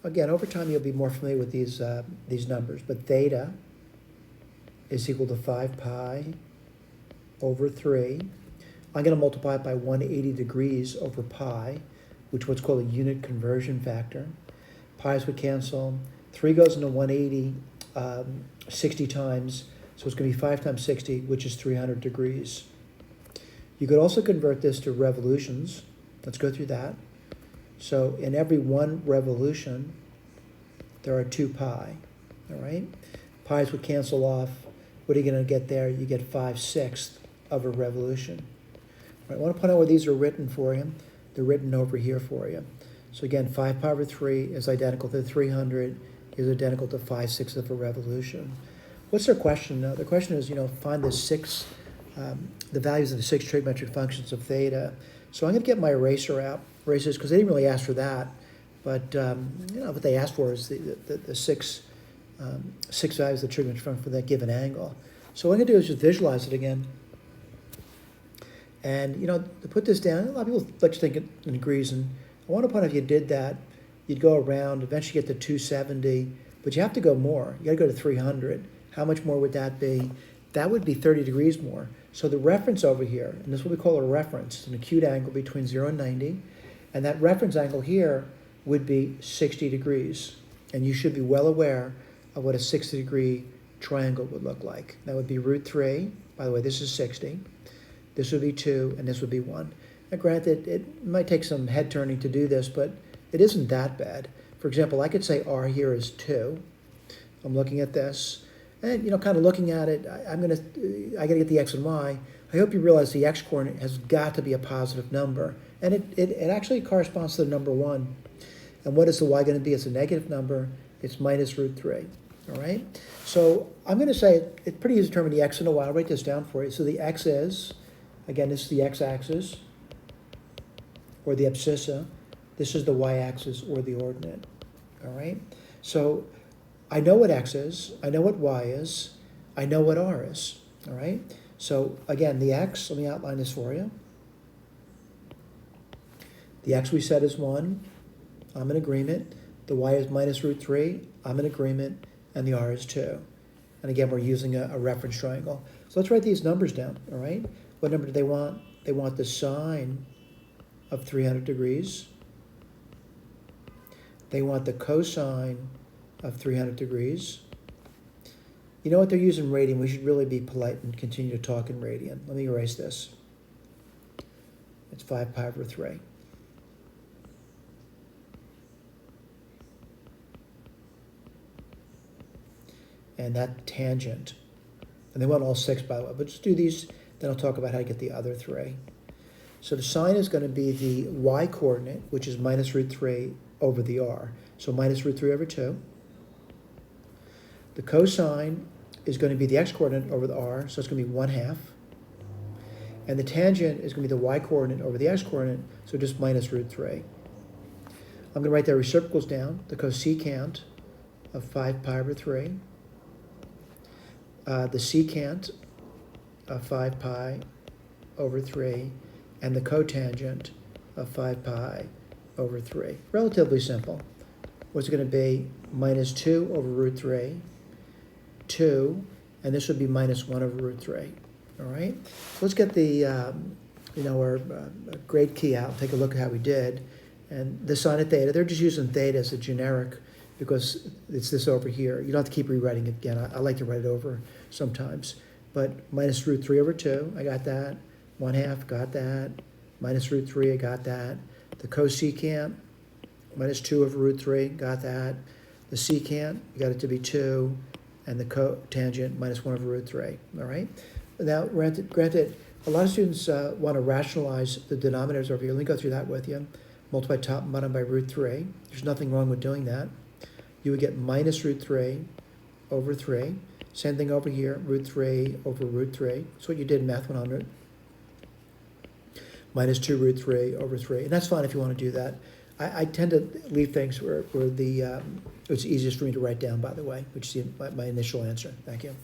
again, over time you'll be more familiar with these numbers, but theta is equal to 5 pi over 3. I'm going to multiply it by 180 degrees over pi, which is what's called a unit conversion factor. Pi's would cancel. 3 goes into 180 60 times, so it's going to be 5 times 60, which is 300 degrees. You could also convert this to revolutions. Let's go through that. So in every one revolution, there are 2 pi, all right? Pi's would cancel off. What are you going to get there? You get 5/6 of a revolution. All right, I want to point out where these are written for you. They're written over here for you. So again, 5 pi over 3 is identical to 300, is identical to 5/6 of a revolution. What's their question now? The question is, find the values of the 6 trigonometric functions of theta. So I'm going to get my eraser out, erasers, because they didn't really ask for that. But what they asked for is the six values of the trigonometric function for that given angle. So what I'm going to do is just visualize it again. And, to put this down, a lot of people like to think in degrees. And I want to point out if you did that, you'd go around, eventually get to 270. But you have to go more. You got to go to 300. How much more would that be? That would be 30 degrees more. So the reference over here, and this is what we call a reference, it's an acute angle between 0 and 90. And that reference angle here would be 60 degrees. And you should be well aware of what a 60-degree triangle would look like. That would be root 3. By the way, this is 60. This would be 2, and this would be 1. Now, granted, it might take some head turning to do this, but it isn't that bad. For example, I could say R here is 2. I'm looking at this, and kind of looking at it, I got to get the X and Y. I hope you realize the X coordinate has got to be a positive number, and it actually corresponds to the number 1. And what is the Y going to be? It's a negative number. It's minus root 3. All right. So I'm going to say it's pretty easy to determine the X and the Y. I'll write this down for you. So the X is, again, this is the X-axis, or the abscissa. This is the Y-axis, or the ordinate. All right? So I know what X is. I know what Y is. I know what R is. All right? So, again, the X, let me outline this for you. The X we said is 1. I'm in agreement. The Y is minus root 3. I'm in agreement. And the R is 2. And again, we're using a reference triangle. So let's write these numbers down, all right? What number do they want? They want the sine of 300 degrees. They want the cosine of 300 degrees. You know what, they're using radian. We should really be polite and continue to talk in radian. Let me erase this. It's 5 pi over 3. And that tangent. And they want all 6, by the way. But just do these, then I'll talk about how to get the other 3. So the sine is going to be the y coordinate, which is minus root 3 over the r. So minus root 3 over 2. The cosine is going to be the x coordinate over the r, so it's going to be 1/2. And the tangent is going to be the y coordinate over the x coordinate, so just minus root 3. I'm going to write their reciprocals down. The cosecant of 5 pi over 3. The secant of 5 pi over 3, and the cotangent of 5 pi over 3. Relatively simple. What's it going to be? Minus 2 over root 3, 2, and this would be minus 1 over root 3. All right? So let's get the, our grade key out, take a look at how we did. And the sine of theta, they're just using theta as a generic because it's this over here. You don't have to keep rewriting it again. I like to write it over sometimes. But minus root 3 over 2, I got that. 1/2, got that. Minus root 3, I got that. The cosecant, minus 2 over root 3, got that. The secant, you got it to be 2. And the cotangent, minus 1 over root 3. All right? Now, granted, a lot of students want to rationalize the denominators over here. Let me go through that with you. Multiply top and bottom by root 3. There's nothing wrong with doing that. You would get minus root 3 over 3. Same thing over here, root 3 over root 3. That's what you did in Math 100. Minus 2 root 3 over 3. And that's fine if you want to do that. I tend to leave things where it's easiest for me to write down, by the way, which is my initial answer. Thank you.